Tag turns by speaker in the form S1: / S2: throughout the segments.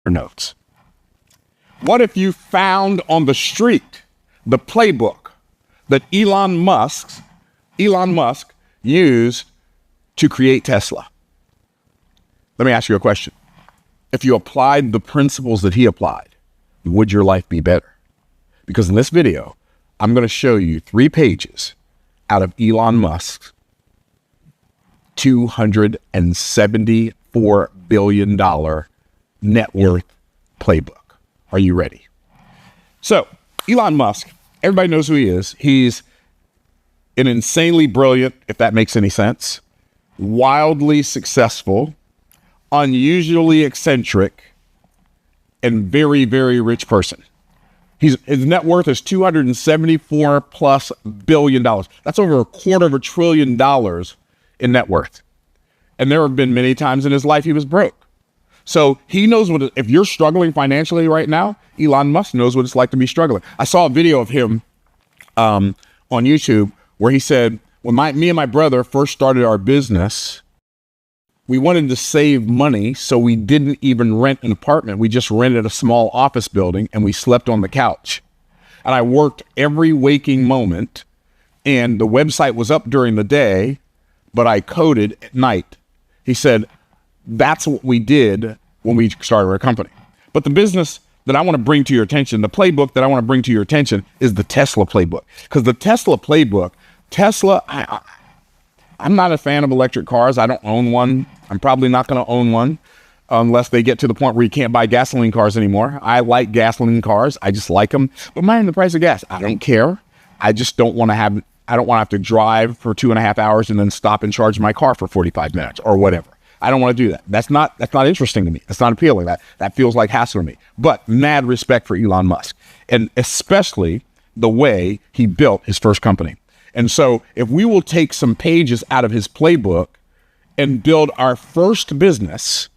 S1: notes. What if you found on the street the playbook that Elon Musk used to create Tesla? Let me ask you a question. If you applied the principles that he applied, would your life be better? Because in this video, I'm going to show you 3 pages out of Elon Musk's $274 billion net worth playbook. Are you ready? So, Elon Musk, everybody knows who he is. He's an insanely brilliant, if that makes any sense, wildly successful, unusually eccentric, and very, very rich person. His net worth is $274+ billion. That's over $250 billion in net worth. And there have been many times in his life he was broke. So he knows what, if you're struggling financially right now, Elon Musk knows what it's like to be struggling. I saw a video of him on YouTube where he said, when me and my brother first started our business, we wanted to save money, so we didn't even rent an apartment. We just rented a small office building and we slept on the couch. And I worked every waking moment, and the website was up during the day, but I coded at night. He said, that's what we did when we started our company. But the business that I want to bring to your attention, the playbook that I want to bring to your attention is the Tesla playbook. Because the Tesla playbook, I'm not a fan of electric cars. I don't own one. I'm probably not going to own one unless they get to the point where you can't buy gasoline cars anymore. I like gasoline cars. I just like them. But mind the price of gas, I don't care. I just don't want to have to drive for 2.5 hours and then stop and charge my car for 45 minutes or whatever. I don't want to do that. That's not interesting to me. That's not appealing. That feels like hassle to me. But mad respect for Elon Musk, and especially the way he built his first company. And so if we will take some pages out of his playbook and build our first business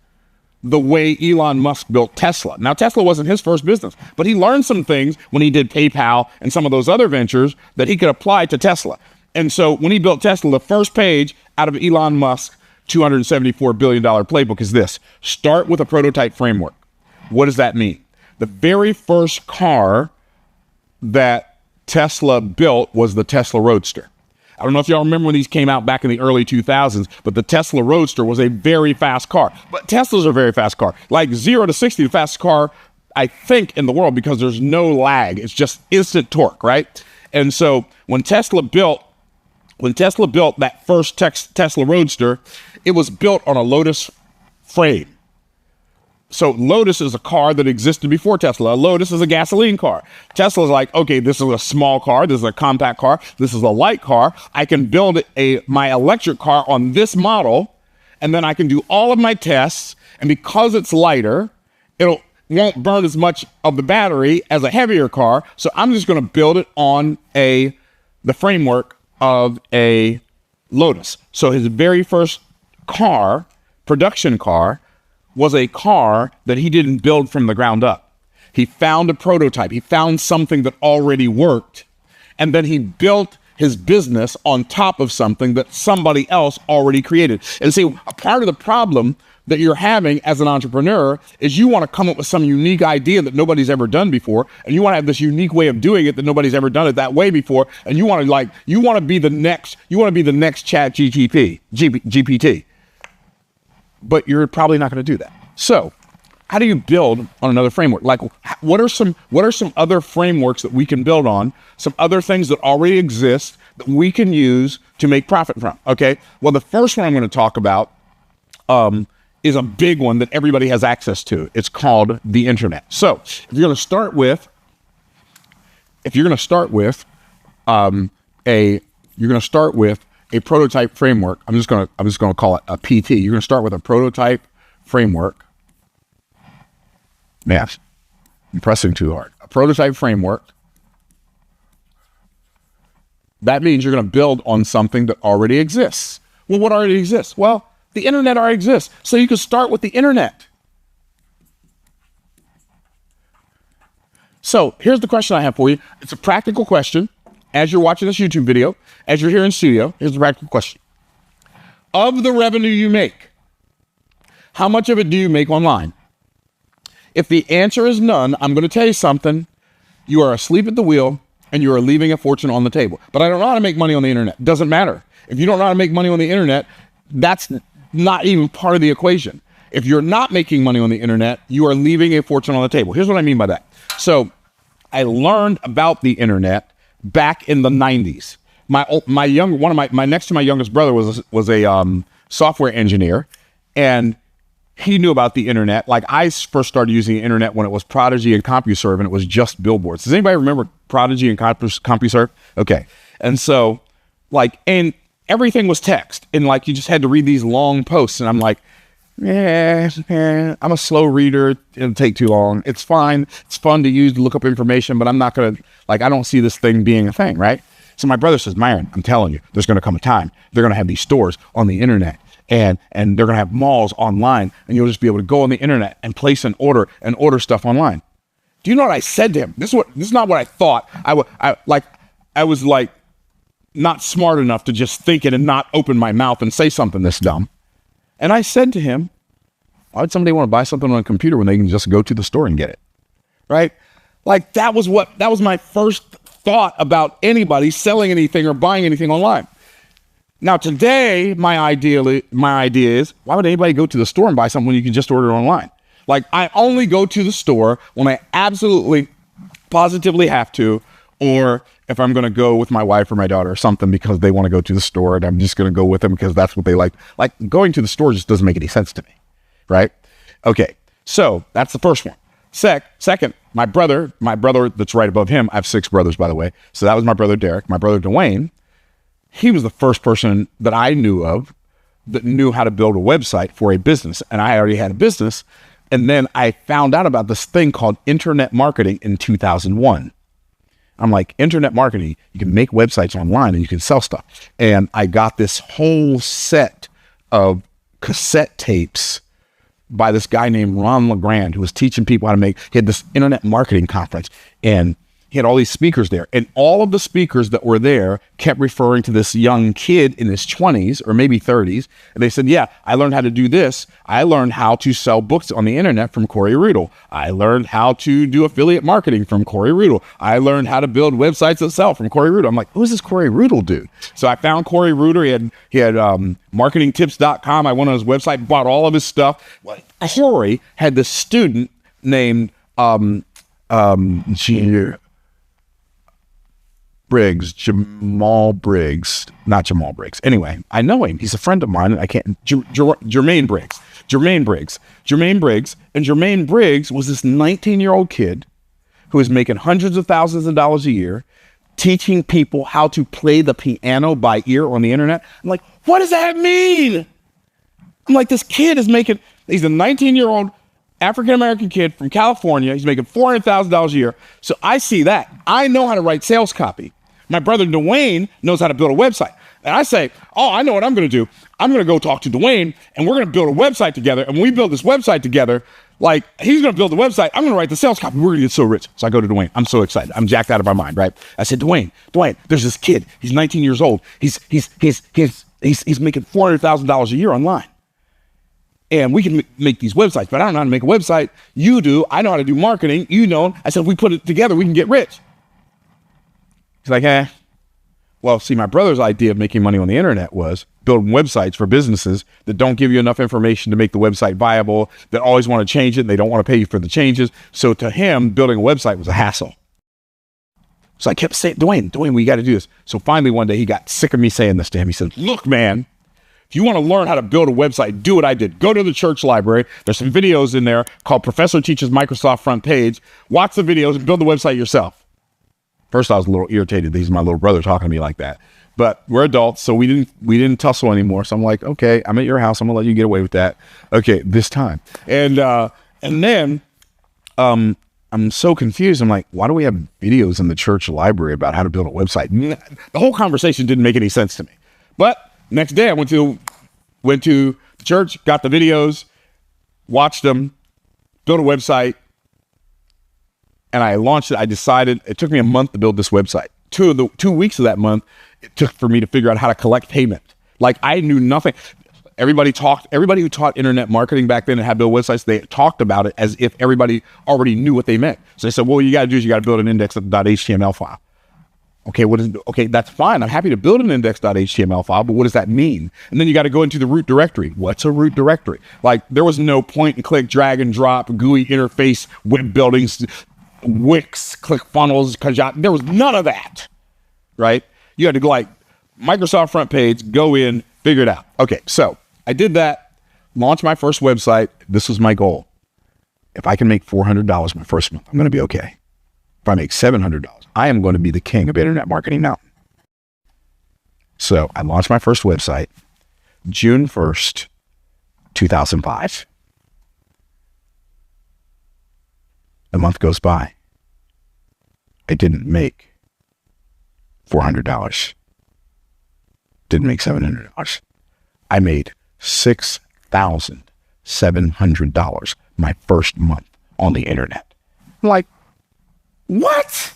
S1: the way Elon Musk built Tesla. Now, Tesla wasn't his first business, but he learned some things when he did PayPal and some of those other ventures that he could apply to Tesla. And so when he built Tesla, the first page out of Elon Musk's $274 billion playbook is this: start with a prototype framework. What does that mean? The very first car that Tesla built was the Tesla Roadster. I don't know if y'all remember when these came out back in the early 2000s, but the Tesla Roadster was a very fast car. But Teslas are a very fast car. Like 0 to 60, the fastest car, I think, in the world, because there's no lag. It's just instant torque, right? And so when Tesla built that first Tesla Roadster, it was built on a Lotus frame. So Lotus is a car that existed before Tesla. A Lotus is a gasoline car. Tesla's like, okay, this is a small car. This is a compact car. This is a light car. I can build my electric car on this model, and then I can do all of my tests. And because it's lighter, won't burn as much of the battery as a heavier car. So I'm just going to build it on the framework of a Lotus. So his very first car, production car, was a car that he didn't build from the ground up. He found a prototype. He found something that already worked. And then he built his business on top of something that somebody else already created. And see, a part of the problem that you're having as an entrepreneur is you want to come up with some unique idea that nobody's ever done before. And you want to have this unique way of doing it that nobody's ever done it that way before. And you want to be the next Chat GPT. But you're probably not going to do that. So how do you build on another framework? Like, what are some other frameworks that we can build on? Some other things that already exist that we can use to make profit from? Okay. Well, the first one I'm going to talk about is a big one that everybody has access to. It's called the internet. So if you're going to start with a prototype framework. I'm just going to call it a PT. You're going to start with a prototype framework. Man, I'm pressing too hard. A prototype framework. That means you're going to build on something that already exists. Well, what already exists? Well, the internet already exists. So you can start with the internet. So here's the question I have for you. It's a practical question. As you're watching this YouTube video, as you're here in studio, here's the practical question. Of the revenue you make, how much of it do you make online? If the answer is none, I'm going to tell you something. You are asleep at the wheel and you are leaving a fortune on the table. But I don't know how to make money on the internet. Doesn't matter. If you don't know how to make money on the internet, that's not even part of the equation. If you're not making money on the internet, you are leaving a fortune on the table. Here's what I mean by that. So I learned about the internet back in the 90s. My next to my youngest brother was a software engineer, and he knew about the internet. Like, I first started using the internet when it was Prodigy and CompuServe, and it was just billboards. Does anybody remember Prodigy and CompuServe? Okay. And so, like, and everything was text, and like, you just had to read these long posts, and I'm like, I'm a slow reader. It'll take too long. It's fine. It's fun to use to look up information, but I'm not going to, like, I don't see this thing being a thing, right? So my brother says, Myron, I'm telling you, there's going to come a time they're going to have these stores on the internet, and they're going to have malls online, and you'll just be able to go on the internet and place an order and order stuff online. Do you know what I said to him? This is not what I thought. I was like not smart enough to just think it and not open my mouth and say something this dumb. And I said to him, why would somebody want to buy something on a computer when they can just go to the store and get it? Right? Like, that was my first thought about anybody selling anything or buying anything online. Now, today, my idea is, why would anybody go to the store and buy something when you can just order it online? Like, I only go to the store when I absolutely, positively have to, or if I'm going to go with my wife or my daughter or something because they want to go to the store, and I'm just going to go with them because that's what they like. Like, going to the store just doesn't make any sense to me, right? Okay, so that's the first one. Second, my brother that's right above him, I have 6 brothers, by the way. So that was my brother Derek. My brother Dwayne, he was the first person that I knew of that knew how to build a website for a business. And I already had a business. And then I found out about this thing called internet marketing in 2001. I'm like, internet marketing, you can make websites online and you can sell stuff. And I got this whole set of cassette tapes by this guy named Ron LeGrand, who was teaching people how to he had this internet marketing conference, and he had all these speakers there. And all of the speakers that were there kept referring to this young kid in his 20s or maybe 30s. And they said, yeah, I learned how to do this. I learned how to sell books on the internet from Corey Rudel. I learned how to do affiliate marketing from Corey Rudel. I learned how to build websites that sell from Corey Rudel. I'm like, who's this Corey Rudel dude? So I found Corey Rudel. He had marketingtips.com. I went on his website, bought all of his stuff. Corey had this student named Jamal Briggs, not Jamal Briggs. Anyway, I know him. He's a friend of mine. I can't, Jermaine Briggs. And Jermaine Briggs was this 19-year-old kid who was making hundreds of thousands of dollars a year, teaching people how to play the piano by ear on the internet. I'm like, what does that mean? I'm like, this kid he's a 19-year-old African-American kid from California. He's making $400,000 a year. So I see that. I know how to write sales copy. My brother Dwayne knows how to build a website. And I say, oh, I know what I'm going to do. I'm going to go talk to Dwayne, and we're going to build a website together. And when we build this website together, like, he's going to build the website. I'm going to write the sales copy. We're going to get so rich. So I go to Dwayne. I'm so excited. I'm jacked out of my mind, right? I said, Dwayne, there's this kid. He's 19 years old. He's making $400,000 a year online. And we can make these websites, but I don't know how to make a website. You do. I know how to do marketing. You know. I said, if we put it together, we can get rich. He's like, Well, see, my brother's idea of making money on the internet was building websites for businesses that don't give you enough information to make the website viable, that always want to change it, and they don't want to pay you for the changes. So to him, building a website was a hassle. So I kept saying, Dwayne, we got to do this. So finally one day he got sick of me saying this to him. He said, look, man, if you want to learn how to build a website, do what I did. Go to the church library. There's some videos in there called Professor Teaches Microsoft Front Page. Watch the videos and build the website yourself. First, I was a little irritated. He's my little brother talking to me like that. But we're adults, so we didn't tussle anymore. So I'm like, okay, I'm at your house. I'm gonna let you get away with that. Okay, this time. And then I'm so confused. I'm like, why do we have videos in the church library about how to build a website? The whole conversation didn't make any sense to me. But next day I went to the church, got the videos, watched them, built a website, and I launched it. I decided it took me a month to build this website. 2 weeks of that month, it took for me to figure out how to collect payment. Like, I knew nothing. everybody who taught internet marketing back then and had built websites, they talked about it as if everybody already knew what they meant. So they said, well, what you got to do is you got to build an index.html file. Okay, okay, that's fine. I'm happy to build an index.html file, but what does that mean? And then you got to go into the root directory. What's a root directory? Like, there was no point and click, drag and drop, GUI interface, web buildings, Wix, ClickFunnels, Kajabi. There was none of that, right? You had to go like Microsoft front page, go in, figure it out. Okay, so I did that, launched my first website. This was my goal. If I can make $400 my first month, I'm going to be okay. If I make $700, I am going to be the king of internet marketing now. So I launched my first website June 1st, 2005. A month goes by. I didn't make $400. Didn't make $700. I made $6,700 my first month on the internet. I'm like, what?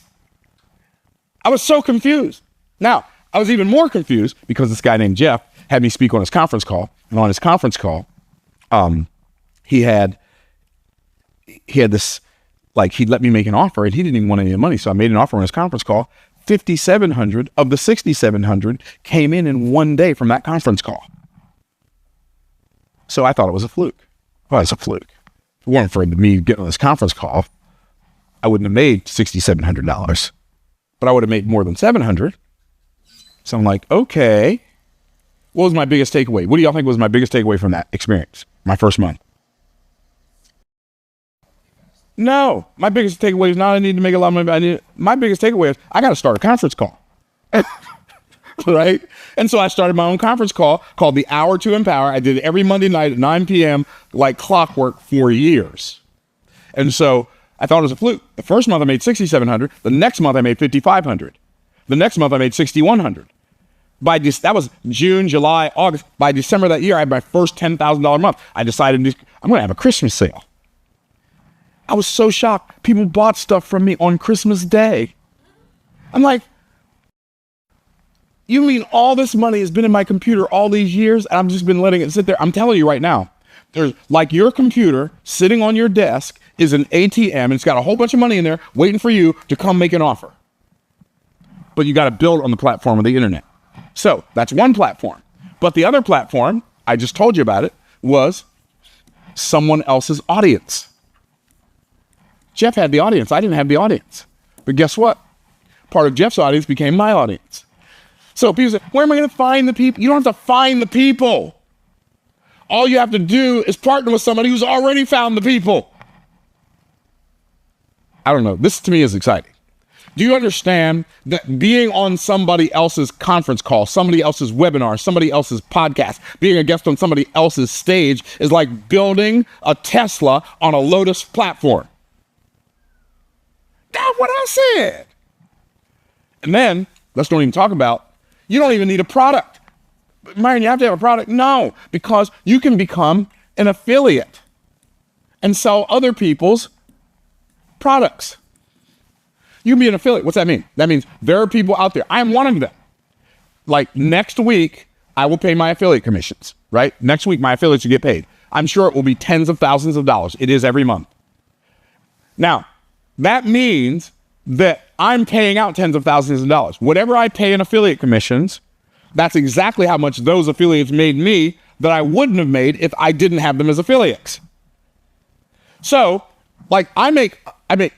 S1: I was so confused. Now, I was even more confused because this guy named Jeff had me speak on his conference call. And on his conference call, he had this, like, he'd let me make an offer and he didn't even want any money. So I made an offer on his conference call. 5,700 of the 6,700 came in one day from that conference call. So I thought it was a fluke. Well, it's a fluke. If it weren't for me getting on this conference call, I wouldn't have made $6,700, but I would have made more than 700. So I'm like, okay, what was my biggest takeaway? What do y'all think was my biggest takeaway from that experience, my first month? No, my biggest takeaway is not I need to make a lot of money. My biggest takeaway is I got to start a conference call. Right? And so I started my own conference call called The Hour to Empower. I did it every Monday night at 9 p.m. like clockwork for years. And so I thought it was a fluke. The first month I made $6,700. The next month I made $5,500. The next month I made $6,100. That was June, July, August. By December that year, I had my first $10,000 month. I decided I'm going to have a Christmas sale. I was so shocked. People bought stuff from me on Christmas Day. I'm like, you mean all this money has been in my computer all these years and I've just been letting it sit there? I'm telling you right now, there's like your computer sitting on your desk is an ATM and it's got a whole bunch of money in there waiting for you to come make an offer. But you got to build on the platform of the internet. So that's one platform. But the other platform, I just told you about it, was someone else's audience. Jeff had the audience. I didn't have the audience. But guess what? Part of Jeff's audience became my audience. So people say, where am I going to find the people? You don't have to find the people. All you have to do is partner with somebody who's already found the people. I don't know. This to me is exciting. Do you understand that being on somebody else's conference call, somebody else's webinar, somebody else's podcast, being a guest on somebody else's stage is like building a Tesla on a Lotus platform? That's what I said. And then, let's don't even talk about, you don't even need a product. Myron, you have to have a product? No, because you can become an affiliate and sell other people's products. You can be an affiliate. What's that mean? That means there are people out there. I'm one of them. Like next week, I will pay my affiliate commissions, right? Next week, my affiliates will get paid. I'm sure it will be tens of thousands of dollars. It is every month. Now, that means that I'm paying out tens of thousands of dollars. Whatever I pay in affiliate commissions, that's exactly how much those affiliates made me that I wouldn't have made if I didn't have them as affiliates. So, like I make a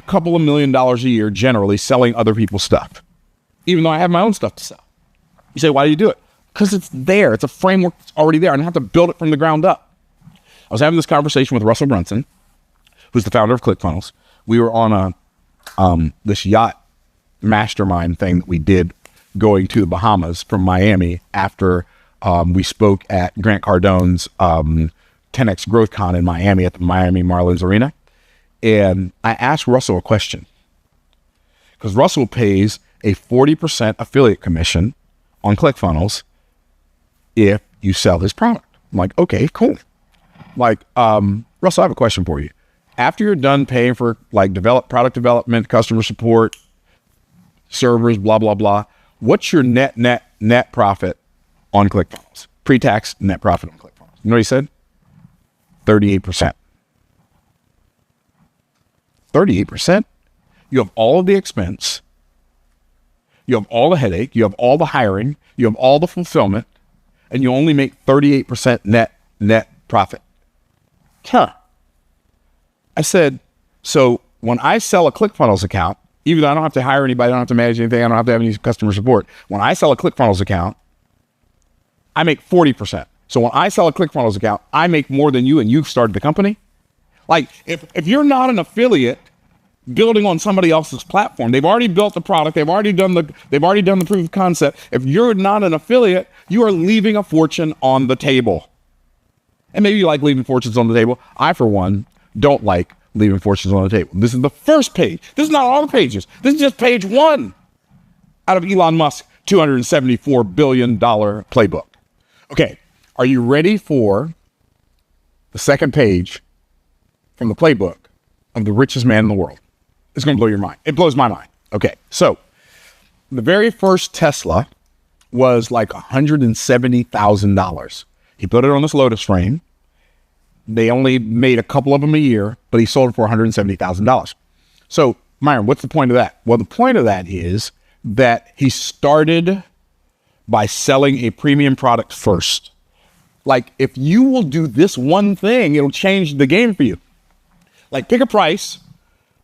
S1: couple of $1 million a year generally selling other people's stuff, even though I have my own stuff to sell. You say, why do you do it? Because it's there. It's a framework that's already there. I don't have to build it from the ground up. I was having this conversation with Russell Brunson, who's the founder of ClickFunnels. We were on this yacht mastermind thing that we did going to the Bahamas from Miami after we spoke at Grant Cardone's 10X Growth Con in Miami at the Miami Marlins Arena. And I asked Russell a question because Russell pays a 40% affiliate commission on ClickFunnels if you sell his product. I'm like, okay, cool. Like, Russell, I have a question for you. After you're done paying for like product development, customer support, servers, blah, blah, blah, what's your net profit on ClickFunnels pre-tax net profit on ClickFunnels. You know what he said? 38%. 38%. You have all of the expense. You have all the headache. You have all the hiring. You have all the fulfillment. And you only make 38% net profit. Huh. I said, so when I sell a ClickFunnels account, even though I don't have to hire anybody, I don't have to manage anything, I don't have to have any customer support. When I sell a ClickFunnels account, I make 40%. So when I sell a ClickFunnels account, I make more than you and you've started the company. Like if you're not an affiliate building on somebody else's platform, they've already built the product, they've already done the proof of concept. If you're not an affiliate, you are leaving a fortune on the table. And maybe you like leaving fortunes on the table. I, for one, don't like leaving fortunes on the table. This is the first page. This is not all the pages. This is just page 1 out of Elon Musk's $274 billion playbook. Okay, are you ready for the second page from the playbook of the richest man in the world? It's going to blow your mind. It blows my mind. Okay, so the very first Tesla was like $170,000. He put it on this Lotus frame. They only made a couple of them a year, but he sold it for $170,000. So, Myron, what's the point of that? Well, the point of that is that he started by selling a premium product first. Like, if you will do this one thing, it'll change the game for you. Like, pick a price.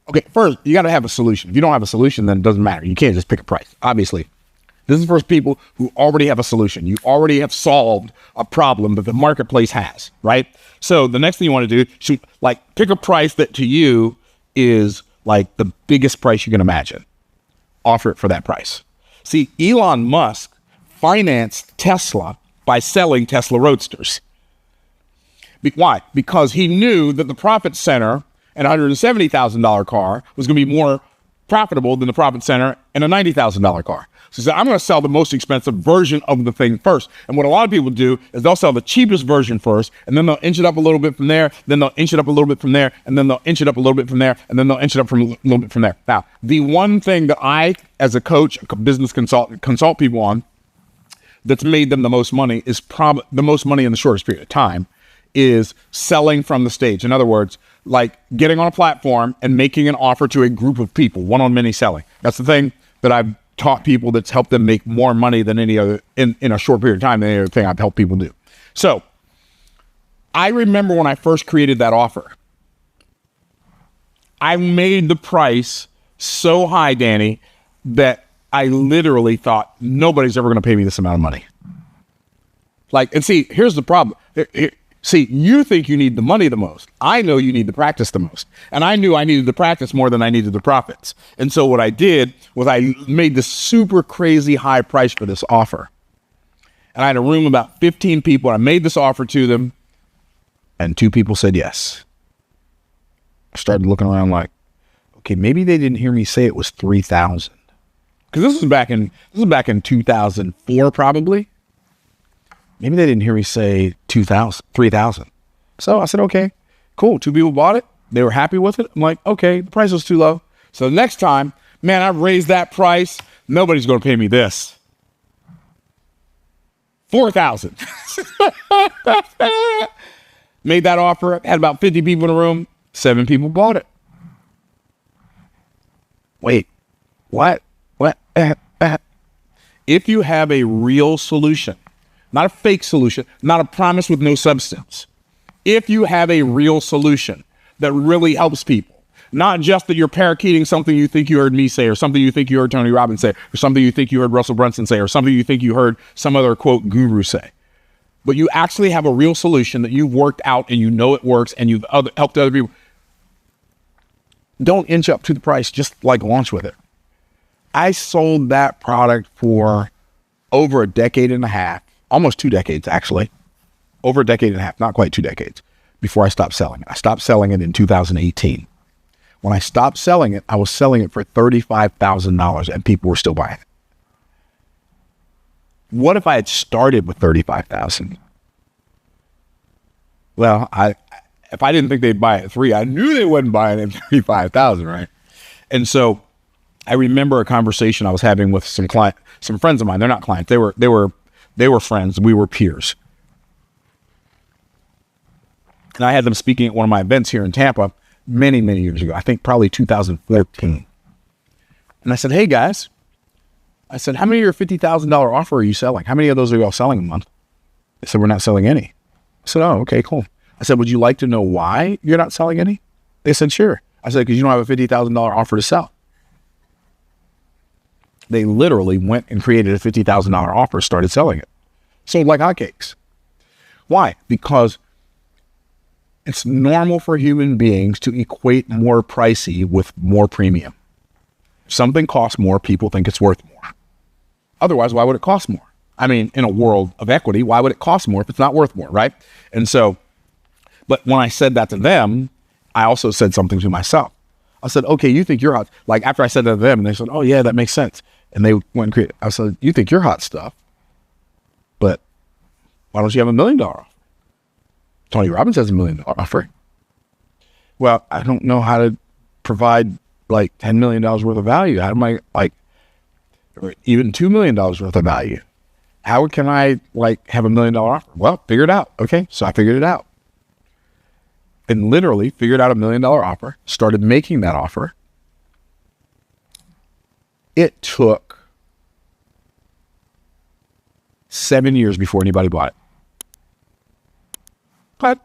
S1: Okay, first, you got to have a solution. If you don't have a solution, then it doesn't matter. You can't just pick a price, obviously. This is for people who already have a solution. You already have solved a problem that the marketplace has, right? So the next thing you want to do is like pick a price that to you is like the biggest price you can imagine. Offer it for that price. See, Elon Musk financed Tesla by selling Tesla Roadsters. Why? Because he knew that the profit center in a $170,000 car was going to be more profitable than the profit center in a $90,000 car. So he said, I'm going to sell the most expensive version of the thing first. And what a lot of people do is they'll sell the cheapest version first, and then they'll inch it up a little bit from there, then they'll inch it up a little bit from there, and then they'll inch it up a little bit from there, and then they'll inch it up from a little bit from there. Now, the one thing that I, as a coach, a business consultant, consult people on that's made them the most money is the most money in the shortest period of time is selling from the stage. In other words, like getting on a platform and making an offer to a group of people, one-on-many selling. That's the thing that I've taught people that's helped them make more money than any other in a short period of time than any other thing I've helped people do. So I remember when I first created that offer, I made the price so high, Danny, that I literally thought nobody's ever going to pay me this amount of money. Like, and see, here's the problem. See, you think you need the money the most. I know you need the practice the most. And I knew I needed the practice more than I needed the profits. And so what I did was I made this super crazy high price for this offer. And I had a room of about 15 people. And I made this offer to them. And 2 people said yes. I started looking around like, okay, maybe they didn't hear me say it was 3,000. Because this was back in 2004 probably. Maybe they didn't hear me say 3,000. So I said, okay, cool. 2 people bought it. They were happy with it. I'm like, okay, the price was too low. So next time, man, I raised that price. Nobody's going to pay me this. 4,000. Made that offer. Had about 50 people in the room. 7 people bought it. Wait, what? If you have a real solution, not a fake solution, not a promise with no substance. If you have a real solution that really helps people, not just that you're parakeeting something you think you heard me say, or something you think you heard Tony Robbins say, or something you think you heard Russell Brunson say, or something you think you heard some other, quote, guru say, but you actually have a real solution that you've worked out and you know it works and you've helped other people, don't inch up to the price, just like launch with it. I sold that product for over a decade and a half. Almost 2 decades, actually. Over a decade and a half, not quite 2 decades, before I stopped selling it. I stopped selling it in 2018. When I stopped selling it, I was selling it for $35,000 and people were still buying it. What if I had started with $35,000? Well, if I didn't think they'd buy it at 3, I knew they wouldn't buy it at $35,000, right? And so I remember a conversation I was having with some friends of mine. They're not clients. They were friends. We were peers. And I had them speaking at one of my events here in Tampa many, many years ago. I think probably 2014. And I said, hey guys, I said, how many of your $50,000 offer are you selling? How many of those are y'all selling a month? They said, we're not selling any. I said, oh, okay, cool. I said, would you like to know why you're not selling any? They said, sure. I said, because you don't have a $50,000 offer to sell. They literally went and created a $50,000 offer, started selling it. Sold like hotcakes. Why? Because it's normal for human beings to equate more pricey with more premium. If something costs more, people think it's worth more. Otherwise, why would it cost more? I mean, in a world of equity, why would it cost more if it's not worth more, right? And so, but when I said that to them, I also said something to myself. I said, okay, you think you're hot. Like after I said that to them, and they said, oh yeah, that makes sense. And they went and created, I said, you think you're hot stuff, but why don't you have $1 million offer? Tony Robbins has $1 million offer. Well, I don't know how to provide like $10 million worth of value. How am I or even $2 million worth of value? How can I have $1 million offer? Well, figure it out. Okay. So I figured it out and literally figured out $1 million offer, started making that offer. It took 7 years before anybody bought it. But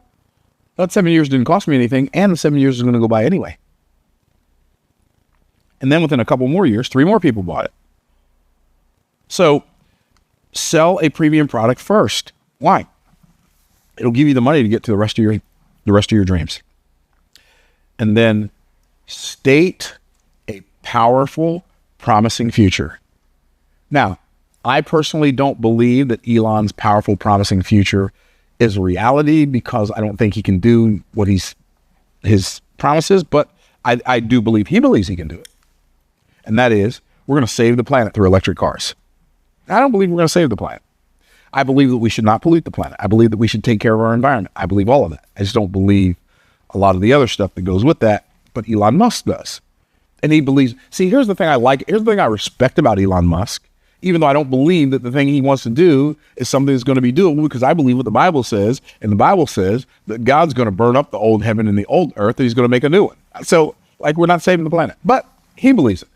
S1: that 7 years didn't cost me anything, and the 7 years is going to go by anyway. And then within a couple more years, 3 more people bought it. So sell a premium product first. Why? It'll give you the money to get to the rest of your dreams. And then state a powerful, promising future. Now, I personally don't believe that Elon's powerful, promising future is reality because I don't think he can do what his promises, but I do believe he believes he can do it. And that is, we're going to save the planet through electric cars. I don't believe we're going to save the planet. I believe that we should not pollute the planet. I believe that we should take care of our environment. I believe all of that. I just don't believe a lot of the other stuff that goes with that, but Elon Musk does. And he believes, see, here's the thing here's the thing I respect about Elon Musk, even though I don't believe that the thing he wants to do is something that's going to be doable, because I believe what the Bible says, and the Bible says that God's going to burn up the old heaven and the old earth, and he's going to make a new one. So, we're not saving the planet, but he believes it.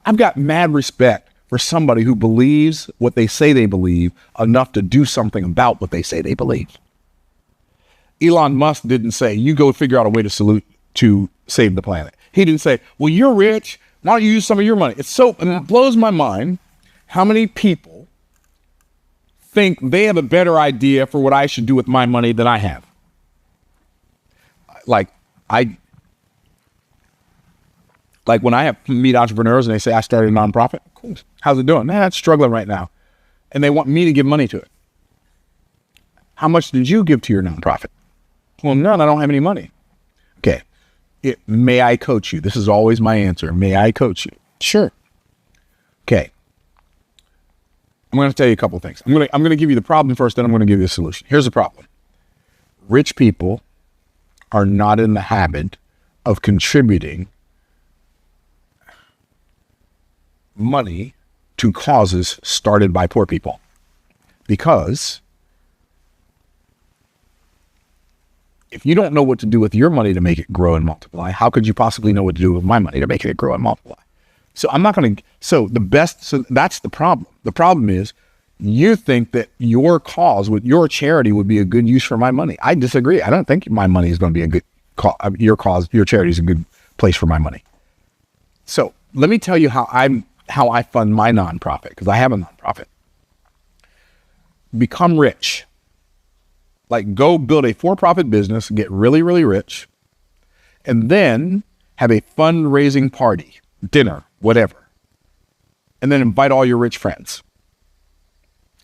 S1: I've got mad respect for somebody who believes what they say they believe enough to do something about what they say they believe. Elon Musk didn't say, you go figure out a way to save the planet. He didn't say, well, you're rich, why don't you use some of your money? And it blows my mind how many people think they have a better idea for what I should do with my money than I have. When I meet entrepreneurs and they say, I started a nonprofit. Cool. How's it doing? Man, it's struggling right now. And they want me to give money to it. How much did you give to your nonprofit? Well, none, I don't have any money. Okay. May I coach you? This is always my answer. May I coach you? Sure. Okay. I'm going to tell you a couple of things. I'm going to give you the problem first, then I'm going to give you the solution. Here's the problem. Rich people are not in the habit of contributing money to causes started by poor people, because if you don't know what to do with your money to make it grow and multiply, how could you possibly know what to do with my money to make it grow and multiply? So that's the problem. The problem is you think that your cause with your charity would be a good use for my money. I disagree. I don't think my money is going to be a good cause. Your charity is a good place for my money. So let me tell you how I fund my nonprofit, because I have a nonprofit. Become rich. Go build a for-profit business, get really, really rich, and then have a fundraising party, dinner, whatever. And then invite all your rich friends.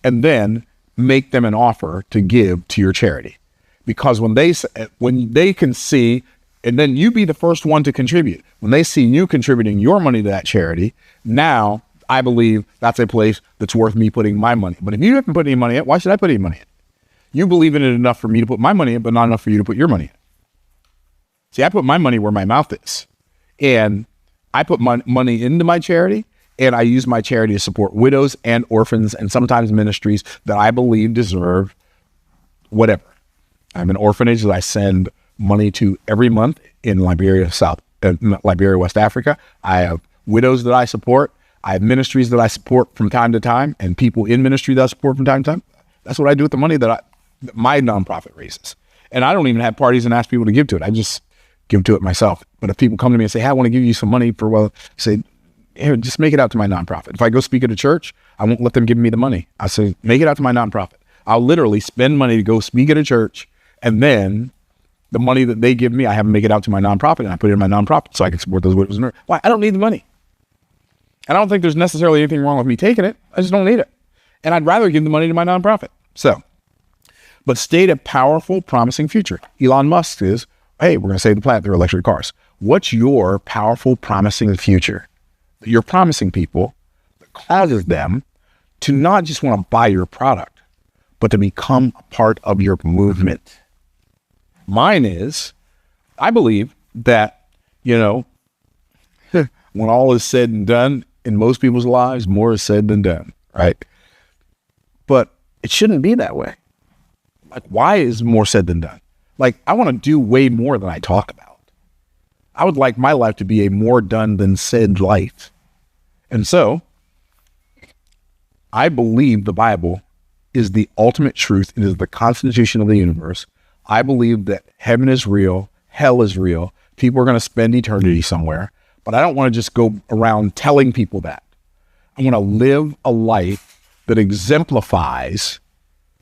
S1: And then make them an offer to give to your charity. Because when they can see, and then you be the first one to contribute. When they see you contributing your money to that charity, now I believe that's a place that's worth me putting my money. But if you haven't put any money in, why should I put any money in? You believe in it enough for me to put my money in, but not enough for you to put your money in. See, I put my money where my mouth is. And I put money into my charity, and I use my charity to support widows and orphans and sometimes ministries that I believe deserve whatever. I have an orphanage that I send money to every month in Liberia, Liberia, West Africa. I have widows that I support. I have ministries that I support from time to time, and people in ministry that I support from time to time. That's what I do with the money that my nonprofit raises. And I don't even have parties and ask people to give to it. I just give to it myself. But if people come to me and say, hey, I want to give you some money for, well, say, here, just make it out to my nonprofit. If I go speak at a church, I won't let them give me the money. I say, make it out to my nonprofit. I'll literally spend money to go speak at a church, and then the money that they give me, I have them make it out to my nonprofit, and I put it in my nonprofit so I can support those widows and orphans. Why? I don't need the money. And I don't think there's necessarily anything wrong with me taking it. I just don't need it. And I'd rather give the money to my nonprofit. So, but state a powerful, promising future. Elon Musk is, hey, we're going to save the planet through electric cars. What's your powerful, promising future that you're promising people that causes them to not just want to buy your product, but to become a part of your movement? Mine is, I believe that, when all is said and done in most people's lives, more is said than done, right? But it shouldn't be that way. Like, why is more said than done? Like, I want to do way more than I talk about. I would like my life to be a more done than said life. And so, I believe the Bible is the ultimate truth. It is the constitution of the universe. I believe that heaven is real, hell is real. People are going to spend eternity somewhere. But I don't want to just go around telling people that. I want to live a life that exemplifies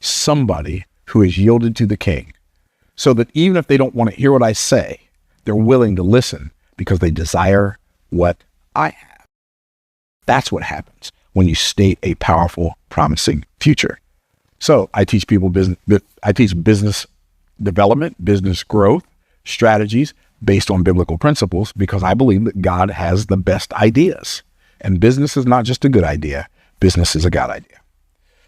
S1: somebody who is yielded to the King, so that even if they don't want to hear what I say, they're willing to listen because they desire what I have. That's what happens when you state a powerful, promising future. So I teach people business. I teach business development, business growth strategies based on biblical principles, because I believe that God has the best ideas, and business is not just a good idea. Business is a God idea.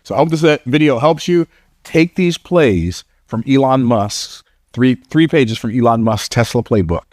S1: So I hope this video helps you. Take these plays from Elon Musk's three pages from Elon Musk's Tesla playbook,